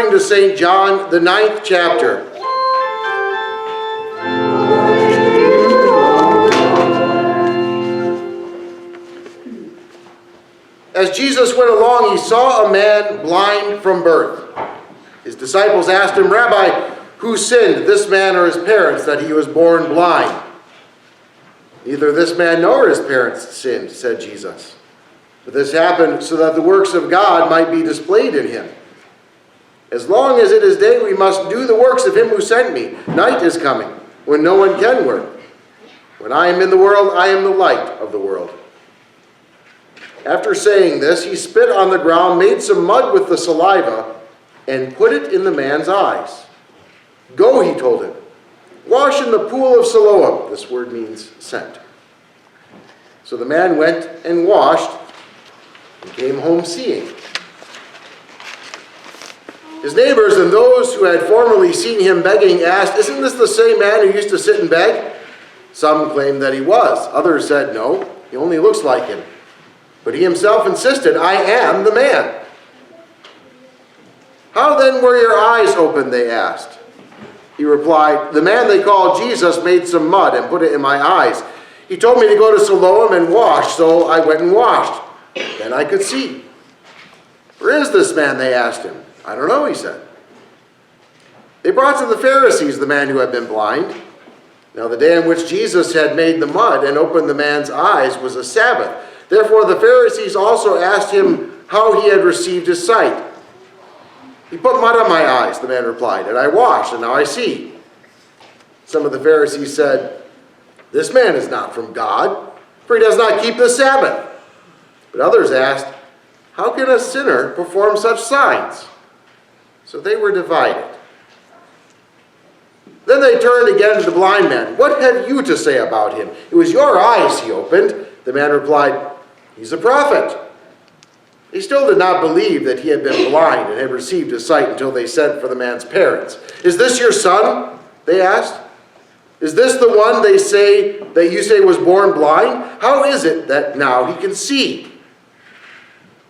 according to St. John, the 9th chapter. As Jesus went along, he saw a man blind from birth. His disciples asked him, "Rabbi, who sinned, this man or his parents, that he was born blind?" "Neither this man nor his parents sinned," said Jesus. "But this happened so that the works of God might be displayed in him. As long as it is day, we must do the works of him who sent me. Night is coming, when no one can work. When I am in the world, I am the light of the world." After saying this, he spit on the ground, made some mud with the saliva, and put it in the man's eyes. "Go," he told him, "wash in the pool of Siloam." This word means sent. So the man went and washed and came home seeing. His neighbors and those who had formerly seen him begging asked, "Isn't this the same man who used to sit and beg?" Some claimed that he was. Others said, "No, he only looks like him." But he himself insisted, "I am the man." "How then were your eyes opened?" they asked. He replied, "The man they called Jesus made some mud and put it in my eyes. He told me to go to Siloam and wash, so I went and washed. Then I could see." "Where is this man?" they asked him. "I don't know," he said. They brought to the Pharisees the man who had been blind. Now the day on which Jesus had made the mud and opened the man's eyes was a Sabbath. Therefore the Pharisees also asked him how he had received his sight. "He put mud on my eyes," the man replied, "and I washed, and now I see." Some of the Pharisees said, "This man is not from God, for he does not keep the Sabbath." But others asked, "How can a sinner perform such signs?" So they were divided. Then they turned again to the blind man. "What have you to say about him? It was your eyes he opened." The man replied, "He's a prophet." They still did not believe that he had been blind and had received his sight until they sent for the man's parents. "Is this your son?" they asked. "Is this the one that you say was born blind? How is it that now he can see?"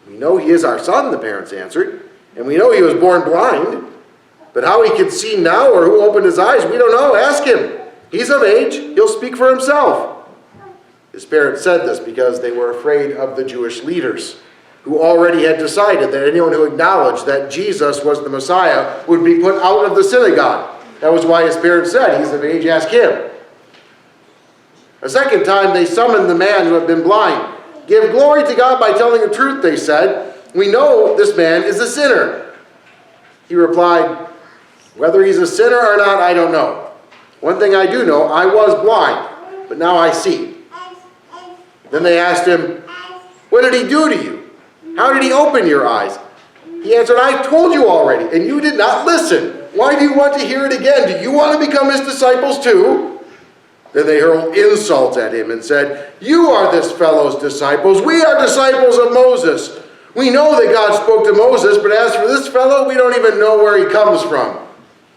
"We know he is our son," the parents answered, "and we know he was born blind. But how he can see now or who opened his eyes, we don't know. Ask him. He's of age. He'll speak for himself." His parents said this because they were afraid of the Jewish leaders, who already had decided that anyone who acknowledged that Jesus was the Messiah would be put out of the synagogue. That was why his parents said, "He's of age, ask him." A second time they summoned the man who had been blind. "Give glory to God by telling the truth," they said. "We know this man is a sinner." He replied, "Whether he's a sinner or not, I don't know. One thing I do know, I was blind, but now I see." Then they asked him, "What did he do to you? How did he open your eyes?" He answered, "I told you already, and you did not listen. Why do you want to hear it again? Do you want to become his disciples too?" Then they hurled insults at him and said, "You are this fellow's disciples. We are disciples of Moses. We know that God spoke to Moses, but as for this fellow, we don't even know where he comes from."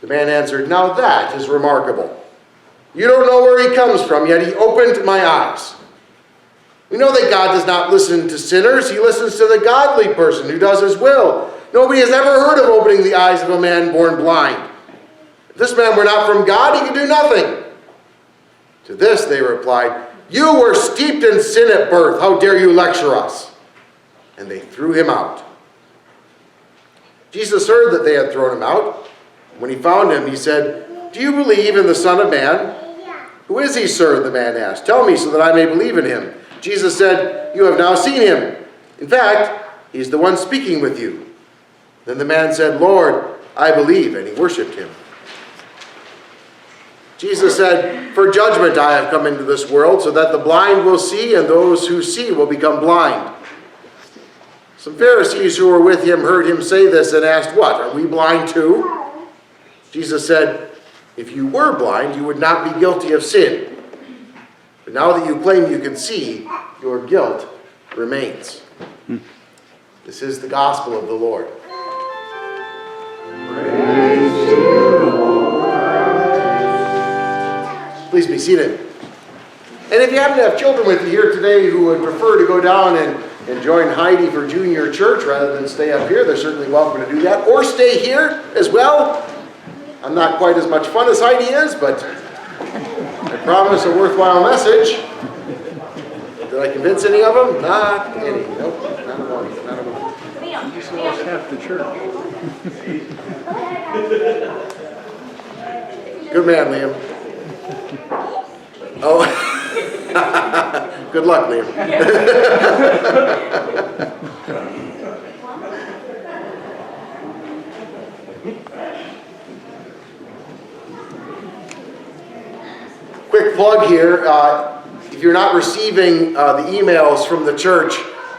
The man answered, "Now that is remarkable. You don't know where he comes from, yet he opened my eyes. We know that God does not listen to sinners. He listens to the godly person who does his will. Nobody has ever heard of opening the eyes of a man born blind. If this man were not from God, he could do nothing." To this they replied, "You were steeped in sin at birth. How dare you lecture us?" And they threw him out. Jesus heard that they had thrown him out. When he found him, he said, "Do you believe in the Son of Man?" "Who is he, sir?" the man asked. "Tell me so that I may believe in him." Jesus said, "You have now seen him. In fact, he's the one speaking with you." Then the man said, "Lord, I believe," and he worshipped him. Jesus said, "For judgment I have come into this world, so that the blind will see, and those who see will become blind." Some Pharisees who were with him heard him say this and asked, "What, are we blind too?" Jesus said, "If you were blind, you would not be guilty of sin. But now that you claim you can see, your guilt remains." This is the gospel of the Lord. Praise to you, Lord. Please be seated. And if you happen to have children with you here today who would prefer to go down and and join Heidi for junior church rather than stay up here, they're certainly welcome to do that. Or stay here as well. I'm not quite as much fun as Heidi is, but I promise a worthwhile message. Did I convince any of them? Not any. Nope, not a one. Not a one. You just lost half the church. Good man, Liam. Oh, good luck, Liam. Quick plug here. If you're not receiving the emails from the church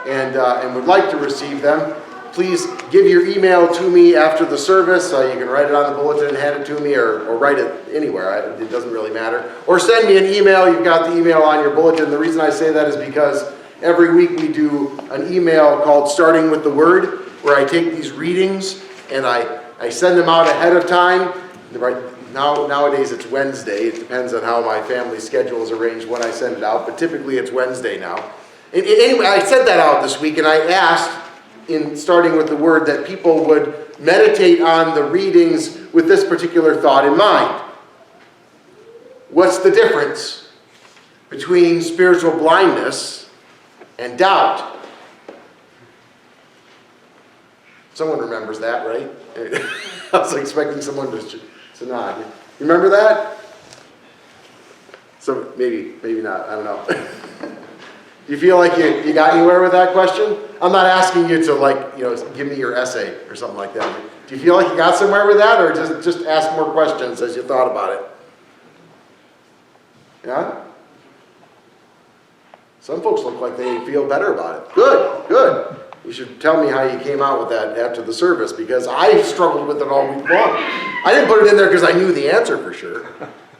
and would like to receive them, please give your email to me after the service. You can write it on the bulletin and hand it to me, or write it anywhere. It doesn't really matter. Or send me an email. You've got the email on your bulletin. The reason I say that is because every week we do an email called Starting with the Word, where I take these readings and I send them out ahead of time. Nowadays it's Wednesday. It depends on how my family schedule is arranged when I send it out, but typically it's Wednesday now. Anyway, I sent that out this week, and I asked, in Starting with the Word, that people would meditate on the readings with this particular thought in mind. What's the difference between spiritual blindness and doubt? Someone remembers that, right? I was expecting someone to nod. You remember that? So maybe not, I don't know. Do you feel like you got anywhere with that question? I'm not asking you to give me your essay or something like that. Do you feel like you got somewhere with that, or just ask more questions as you thought about it? Yeah? Some folks look like they feel better about it. Good, good. You should tell me how you came out with that after the service, because I struggled with it all week long. I didn't put it in there because I knew the answer for sure.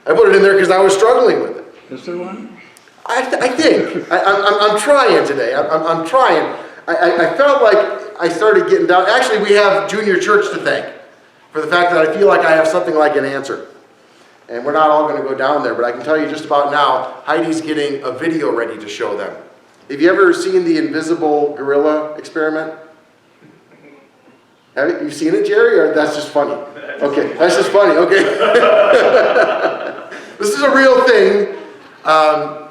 I put it in there because I was struggling with it. Is there one? I think. I'm trying today. I'm trying. I felt like I started getting down. Actually, we have junior church to thank for the fact that I feel like I have something like an answer. And we're not all going to go down there, but I can tell you just about now, Heidi's getting a video ready to show them. Have you ever seen the invisible gorilla experiment? Have you seen it, Jerry, or that's just funny? Okay, that's just funny, okay. This is a real thing.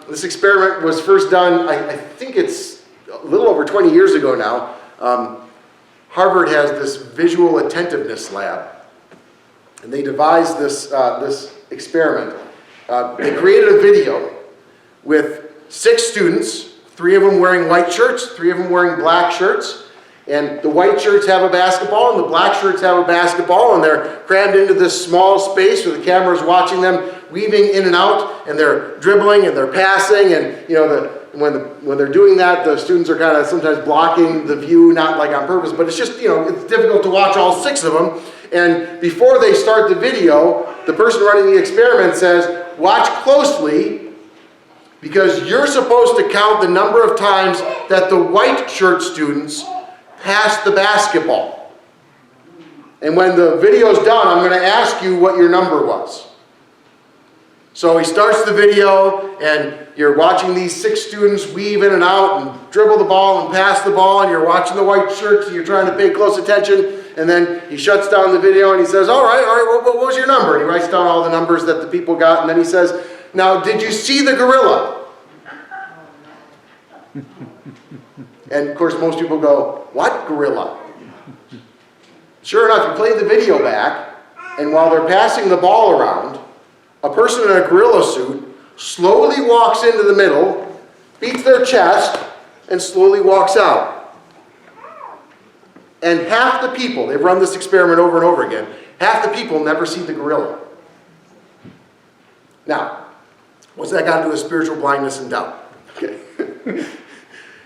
This experiment was first done, I think it's a little over 20 years ago now. Harvard has this visual attentiveness lab, and they devised this experiment. They created a video with 6 students, 3 of them wearing white shirts, 3 of them wearing black shirts, and the white shirts have a basketball and the black shirts have a basketball, and they're crammed into this small space where the camera's watching them weaving in and out, and they're dribbling and they're passing, and when they're doing that, the students are kind of sometimes blocking the view, not like on purpose, but it's just, it's difficult to watch all 6 of them. And before they start the video, the person running the experiment says, watch closely, because you're supposed to count the number of times that the white shirt students passed the basketball. And when the video's done, I'm going to ask you what your number was. So he starts the video, and you're watching these 6 students weave in and out and dribble the ball and pass the ball, and you're watching the white shirts, and you're trying to pay close attention. And then he shuts down the video, and he says, all right, what was your number? And he writes down all the numbers that the people got, and then he says, now, did you see the gorilla? And of course, most people go, what gorilla? Sure enough, you play the video back, and while they're passing the ball around, a person in a gorilla suit slowly walks into the middle, beats their chest, and slowly walks out. And half the people, they've run this experiment over and over again, half the people never see the gorilla. Now, what's that got to do with spiritual blindness and doubt? Okay.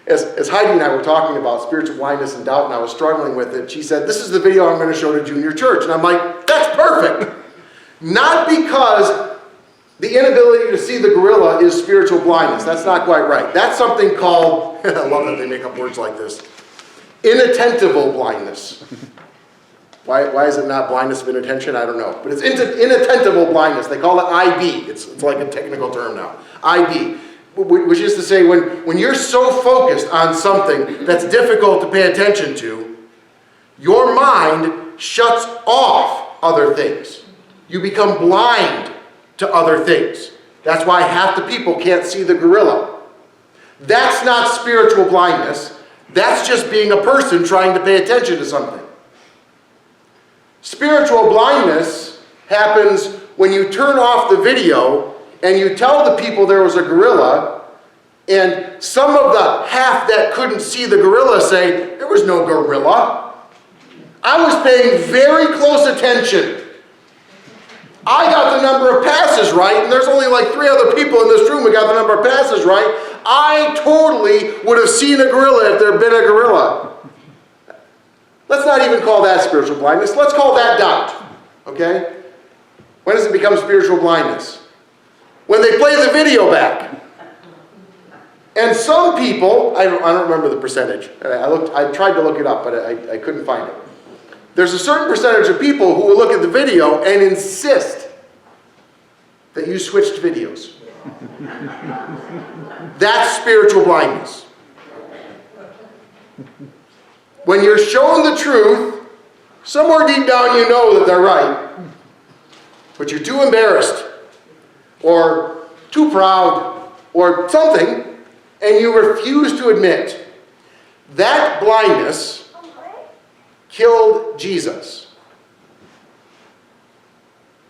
As Heidi and I were talking about spiritual blindness and doubt, and I was struggling with it, she said, this is the video I'm going to show to junior church. And I'm like, that's perfect. Not because the inability to see the gorilla is spiritual blindness. That's not quite right. That's something called, I love that they make up words like this, inattentival blindness. Why is it not blindness of inattention? I don't know. But it's inattentival blindness. They call it IB. It's like a technical term now. IB. which is to say, when you're so focused on something that's difficult to pay attention to, your mind shuts off other things. You become blind to other things. That's why half the people can't see the gorilla. That's not spiritual blindness. That's just being a person trying to pay attention to something. Spiritual blindness happens when you turn off the video and you tell the people there was a gorilla, and some of the half that couldn't see the gorilla say, there was no gorilla. I was paying very close attention. I got the number of passes right, and there's only like 3 other people in this room who got the number of passes right. I totally would have seen a gorilla if there had been a gorilla. Let's not even call that spiritual blindness. Let's call that doubt. Okay? When does it become spiritual blindness? When they play the video back. And some people, I don't remember the percentage. I tried to look it up, but I couldn't find it. There's a certain percentage of people who will look at the video and insist that you switched videos. That's spiritual blindness. When you're shown the truth, somewhere deep down you know that they're right, but you're too embarrassed or too proud or something, and you refuse to admit. That blindness killed Jesus.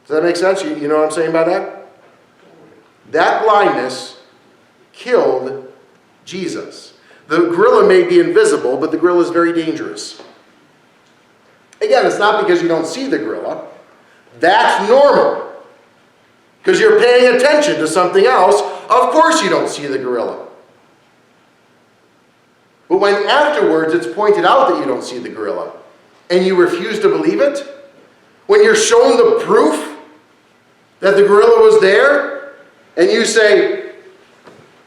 Does that make sense? You know what I'm saying by that? That blindness killed Jesus. The gorilla may be invisible, but the gorilla is very dangerous. Again, it's not because you don't see the gorilla. That's normal. Because you're paying attention to something else. Of course you don't see the gorilla. But when afterwards it's pointed out that you don't see the gorilla, and you refuse to believe it, when you're shown the proof that the gorilla was there, and you say,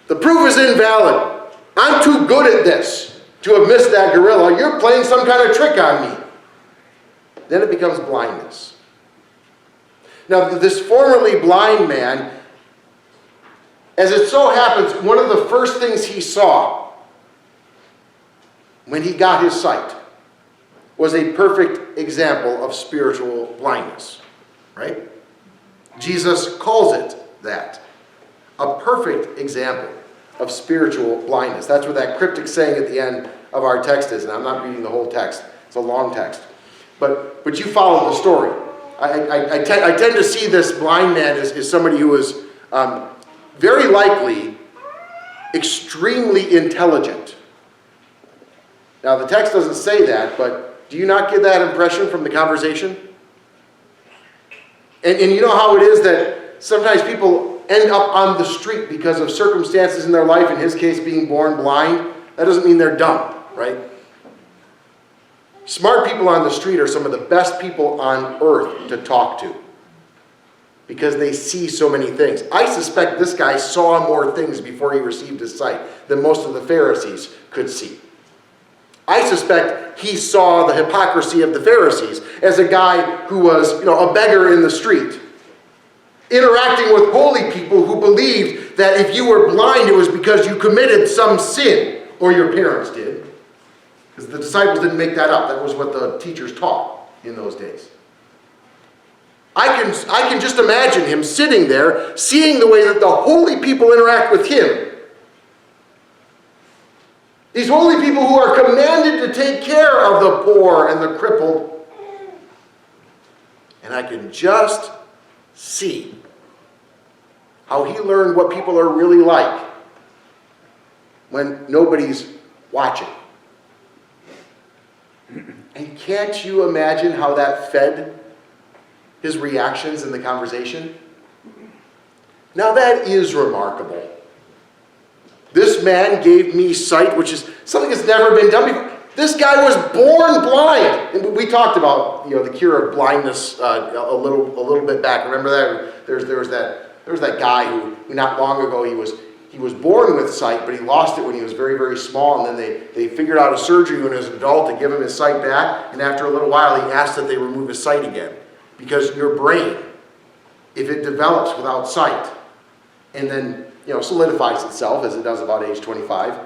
the proof is invalid. I'm too good at this to have missed that gorilla. You're playing some kind of trick on me. Then it becomes blindness. Now, this formerly blind man, as it so happens, one of the first things he saw when he got his sight was a perfect example of spiritual blindness, right? Jesus calls it that. A perfect example of spiritual blindness. That's what that cryptic saying at the end of our text is, and I'm not reading the whole text. It's a long text. But you follow the story. I tend to see this blind man as somebody who is very likely extremely intelligent. Now, the text doesn't say that, but do you not get that impression from the conversation? And you know how it is that sometimes people end up on the street because of circumstances in their life, in his case being born blind? That doesn't mean they're dumb, right? Smart people on the street are some of the best people on earth to talk to because they see so many things. I suspect this guy saw more things before he received his sight than most of the Pharisees could see. I suspect he saw the hypocrisy of the Pharisees as a guy who was, a beggar in the street, interacting with holy people who believed that if you were blind, it was because you committed some sin, or your parents did. Because the disciples didn't make that up. That was what the teachers taught in those days. I can just imagine him sitting there, seeing the way that the holy people interact with him. These holy people who are commanded to take care of the poor and the crippled. And I can just see how he learned what people are really like when nobody's watching. And can't you imagine how that fed his reactions in the conversation? Now that is remarkable. This man gave me sight, which is something that's never been done before. This guy was born blind. And we talked about, the cure of blindness a little bit back. Remember that? There was that guy who not long ago he was born with sight, but he lost it when he was very, very small. And then they figured out a surgery when he was an adult to give him his sight back. And after a little while, he asked that they remove his sight again. Because your brain, if it develops without sight, and then solidifies itself, as it does about age 25,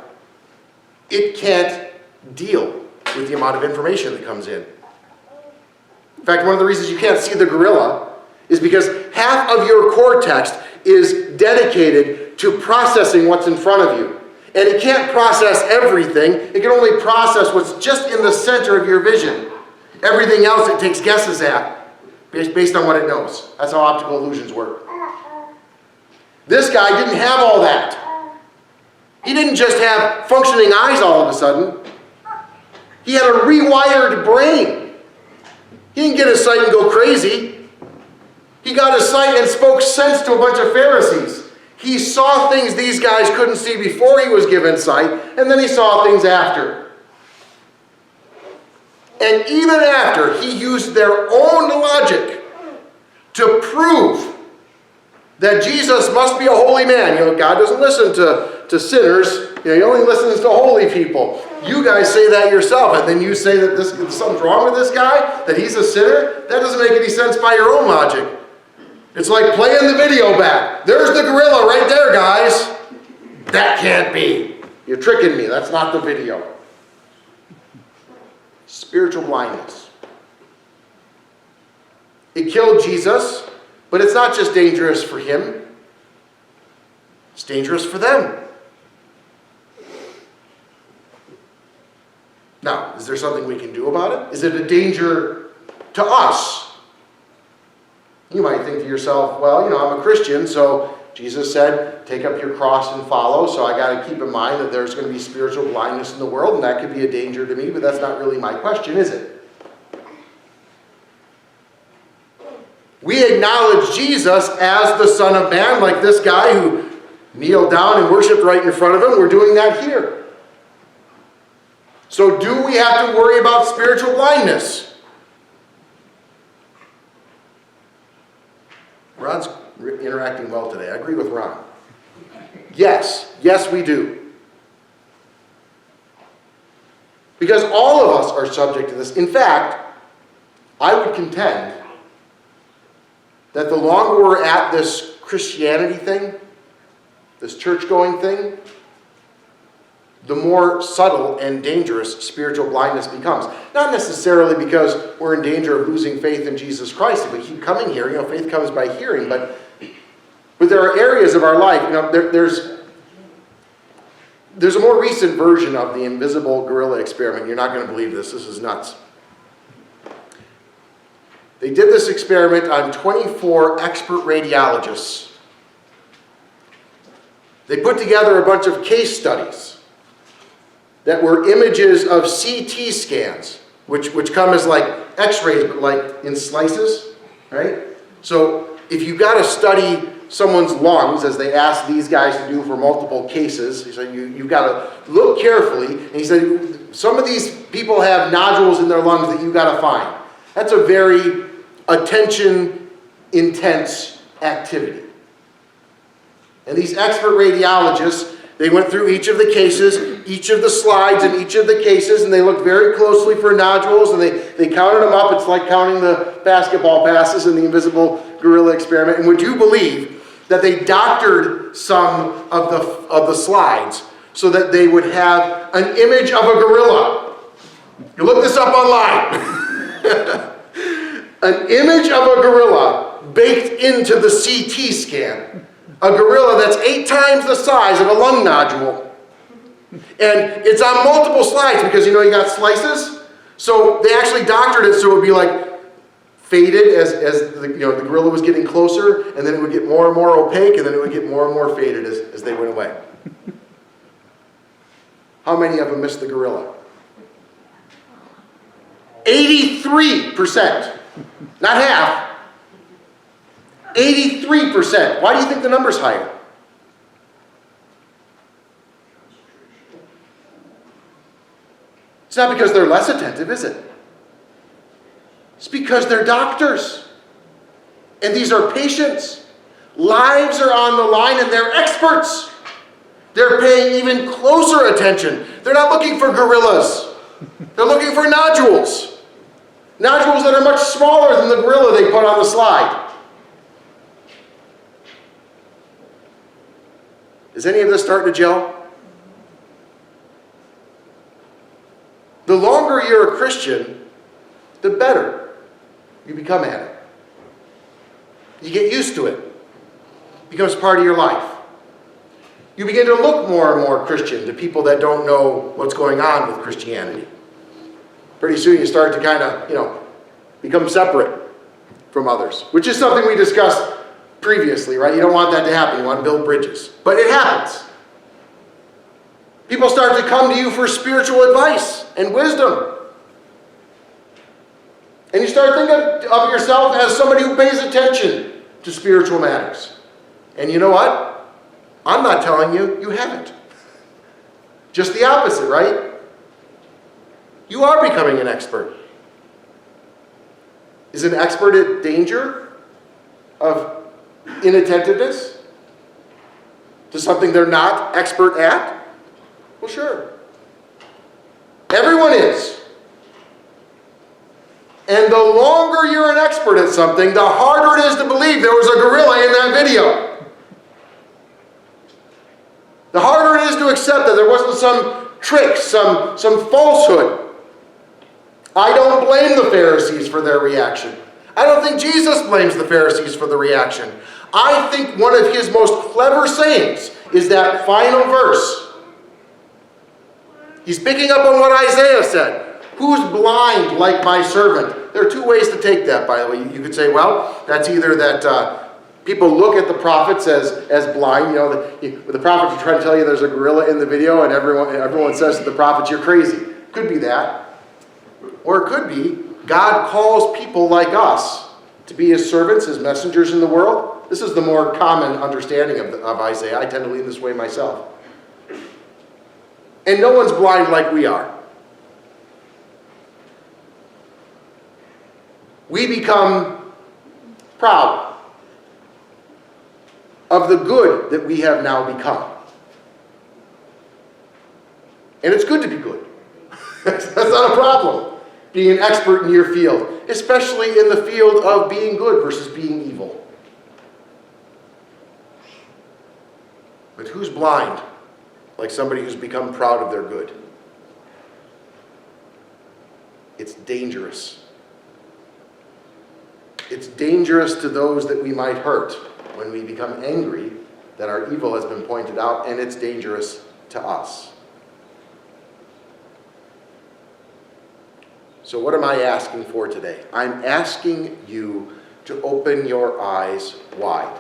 it can't deal with the amount of information that comes in. In fact, one of the reasons you can't see the gorilla is because half of your cortex is dedicated to processing what's in front of you. And it can't process everything. It can only process what's just in the center of your vision. Everything else it takes guesses at based on what it knows. That's how optical illusions work. This guy didn't have all that. He didn't just have functioning eyes all of a sudden. He had a rewired brain. He didn't get his sight and go crazy. He got his sight and spoke sense to a bunch of Pharisees. He saw things these guys couldn't see before he was given sight, and then he saw things after. And even after, he used their own logic to prove that Jesus must be a holy man. God doesn't listen to sinners. He only listens to holy people. You guys say that yourself, and then you say that something's wrong with this guy, that he's a sinner? That doesn't make any sense by your own logic. It's like playing the video back. There's the gorilla right there, guys. That can't be. You're tricking me. That's not the video. Spiritual blindness. It killed Jesus, but it's not just dangerous for him. It's dangerous for them. Now, is there something we can do about it? Is it a danger to us? You might think to yourself, well, I'm a Christian, so Jesus said, take up your cross and follow, so I got to keep in mind that there's going to be spiritual blindness in the world, and that could be a danger to me, but that's not really my question, is it? We acknowledge Jesus as the Son of Man, like this guy who kneeled down and worshiped right in front of him. We're doing that here. So do we have to worry about spiritual blindness? Ron's interacting well today. I agree with Ron. Yes. Yes, we do. Because all of us are subject to this. In fact, I would contend that the longer we're at this Christianity thing, this church-going thing, the more subtle and dangerous spiritual blindness becomes. Not necessarily because we're in danger of losing faith in Jesus Christ. If we keep coming here, faith comes by hearing, but there are areas of our life, there's a more recent version of the invisible gorilla experiment. You're not going to believe this. This is nuts. They did this experiment on 24 expert radiologists. They put together a bunch of case studies that were images of CT scans, which come as like x-rays, but like in slices, right? So if you've got to study someone's lungs, as they asked these guys to do for multiple cases, he said, you've got to look carefully, and he said, some of these people have nodules in their lungs that you've got to find. That's a very attention-intense activity. And these expert radiologists, they went through each of the cases, each of the slides in each of the cases, and they looked very closely for nodules, and they counted them up. It's like counting the basketball passes in the invisible gorilla experiment. And would you believe that they doctored some of the slides so that they would have an image of a gorilla? You look this up online. An image of a gorilla baked into the CT scan. A gorilla that's 8 times the size of a lung nodule. And it's on multiple slides because, you got slices. So they actually doctored it so it would be like faded as the gorilla was getting closer, and then it would get more and more opaque, and then it would get more and more faded as they went away. How many of them missed the gorilla? 83%. Not half. 83%. Why do you think the number's higher? It's not because they're less attentive, is it? It's because they're doctors. And these are patients. Lives are on the line and they're experts. They're paying even closer attention. They're not looking for gorillas. They're looking for nodules. Nodules that are much smaller than the gorilla they put on the slide. Is any of this starting to gel? The longer you're a Christian, the better you become at it. You get used to it. It becomes part of your life. You begin to look more and more Christian to people that don't know what's going on with Christianity. Pretty soon you start to kind of, become separate from others, which is something we discussed previously, right? You don't want that to happen. You want to build bridges. But it happens. People start to come to you for spiritual advice and wisdom. And you start thinking of yourself as somebody who pays attention to spiritual matters. And you know what? I'm not telling you, you haven't. Just the opposite, right? You are becoming an expert. Is an expert at danger of inattentiveness to something they're not expert at? Well, sure. Everyone is. And the longer you're an expert at something, the harder it is to believe there was a gorilla in that video. The harder it is to accept that there wasn't some trick, some falsehood. I don't blame the Pharisees for their reaction. I don't think Jesus blames the Pharisees for the reaction. I think one of his most clever sayings is that final verse. He's picking up on what Isaiah said. Who's blind like my servant? There are two ways to take that, by the way. You could say, well, that's either that people look at the prophets as blind. The prophets are trying to tell you there's a gorilla in the video, and everyone says to the prophets, you're crazy. Could be that. Or it could be God calls people like us to be his servants, his messengers in the world. This is the more common understanding of Isaiah. I tend to lean this way myself. And no one's blind like we are. We become proud of the good that we have now become. And it's good to be good. That's not a problem. Being an expert in your field, especially in the field of being good versus being evil. But who's blind like somebody who's become proud of their good? It's dangerous. It's dangerous to those that we might hurt when we become angry that our evil has been pointed out, and it's dangerous to us. So what am I asking for today? I'm asking you to open your eyes wide.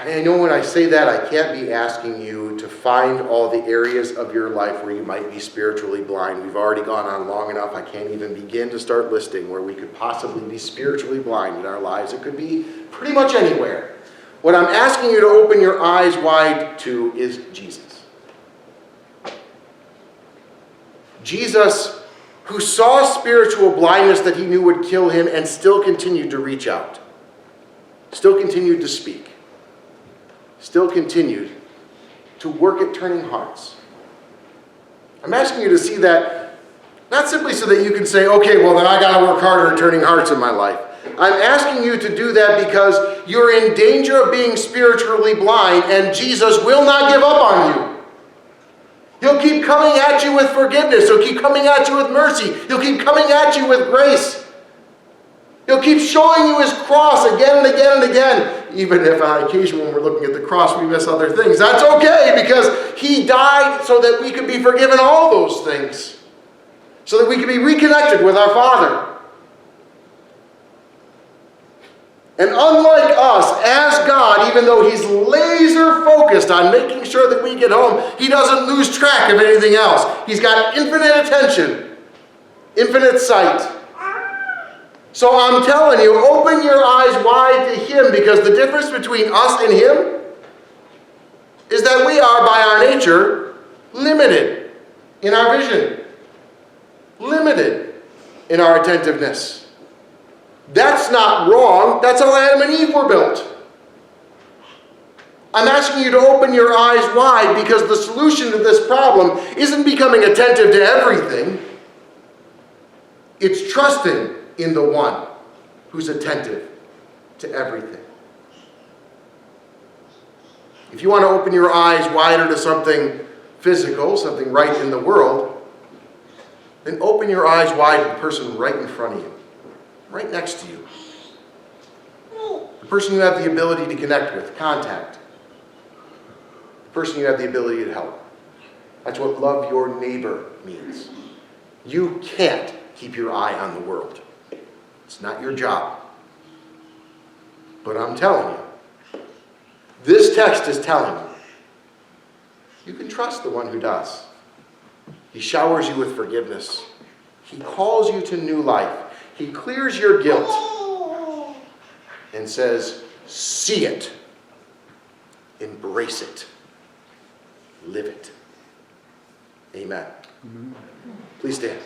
I know when I say that, I can't be asking you to find all the areas of your life where you might be spiritually blind. We've already gone on long enough. I can't even begin to start listing where we could possibly be spiritually blind in our lives. It could be pretty much anywhere. What I'm asking you to open your eyes wide to is Jesus. Jesus, who saw spiritual blindness that he knew would kill him and still continued to reach out, still continued to speak, still continued to work at turning hearts. I'm asking you to see that not simply so that you can say, okay, well then I got to work harder at turning hearts in my life. I'm asking you to do that because you're in danger of being spiritually blind, and Jesus will not give up on you. He'll keep coming at you with forgiveness. He'll keep coming at you with mercy. He'll keep coming at you with grace. He'll keep showing you his cross again and again and again. Even if on occasion when we're looking at the cross we miss other things. That's okay, because he died so that we could be forgiven all those things. So that we can be reconnected with our Father. And unlike us, as God, even though he's laser focused on making sure that we get home, he doesn't lose track of anything else. He's got infinite attention, infinite sight. So I'm telling you, open your eyes wide to him, because the difference between us and him is that we are, by our nature, limited in our vision, limited in our attentiveness. That's not wrong. That's how Adam and Eve were built. I'm asking you to open your eyes wide, because the solution to this problem isn't becoming attentive to everything. It's trusting in the one who's attentive to everything. If you want to open your eyes wider to something physical, something right in the world, then open your eyes wide to the person right in front of you, right next to you. The person you have the ability to connect with, contact. The person you have the ability to help. That's what love your neighbor means. You can't keep your eye on the world. It's not your job. But I'm telling you, this text is telling you, you can trust the one who does. He showers you with forgiveness. He calls you to new life. He clears your guilt and says, see it, embrace it, live it. Amen. Please stand.